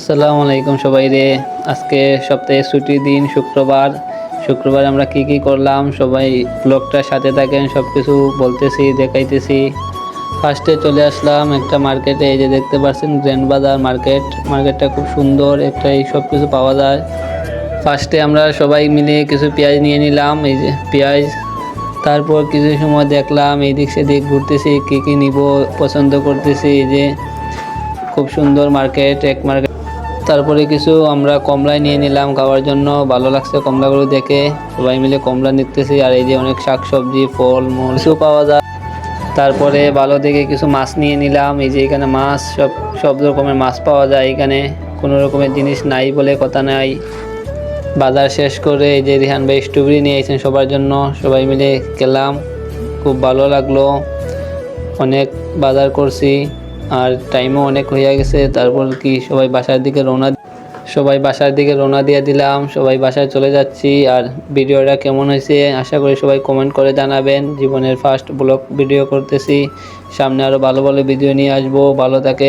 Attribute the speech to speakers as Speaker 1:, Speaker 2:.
Speaker 1: আসসালামু আলাইকুম সবাই রে। আজকে সপ্তাহে ছুটির দিন শুক্রবার। আমরা কি কি করলাম সবাই ব্লগটার সাথে থাকেন, সব কিছু বলতেছি, দেখাইতেছি। ফার্স্টে চলে আসলাম একটা মার্কেটে, এই যে দেখতে পাচ্ছেন গ্র্যান্ড বাজার মার্কেটটা খুব সুন্দর, একটা এই সব কিছু পাওয়া যায়। ফার্স্টে আমরা সবাই মিলে কিছু পেঁয়াজ নিয়ে নিলাম, এই যে পেঁয়াজ। তারপর কিছু সময় দেখলাম এইদিক সেদিক ঘুরতেছি, কি কি নিব পছন্দ করতেছি। এই যে খুব সুন্দর মার্কেট, এক মার্কেট। তারপরে কিছু আমরা কমলা নিয়ে নিলাম খাওয়ার জন্য, ভালো লাগছে কমলাগুলো দেখে। সবাই মিলে কমলা নিতেছি। আর এই যে অনেক শাকসবজি, ফল মূল কিছু পাওয়া যায়। তারপরে ভালো দেখে কিছু মাছ নিয়ে নিলাম। এই যে এখানে মাছ সব রকমের মাছ পাওয়া যায় এখানে, কোনো রকমের জিনিস নাই বলে কথা নাই। বাজার শেষ করে এই যে রিহান ভাই স্ট্রবেরি নিয়ে এসেছেন সবার জন্য, সবাই মিলে খেলাম, খুব ভালো লাগলো। অনেক বাজার করছি আর টাইমও অনেক হয়ে গেছে। তারপর কি সবাই বাসার দিকে রওনা দিয়ে দিলাম, সবাই বাসায় চলে যাচ্ছি। আর ভিডিওটা কেমন হয়েছে আশা করি সবাই কমেন্ট করে জানাবেন। জীবনের ফার্স্ট ব্লগ ভিডিও করতেছি, সামনে আরও ভালো ভালো ভিডিও নিয়ে আসবো। ভালো থাকে।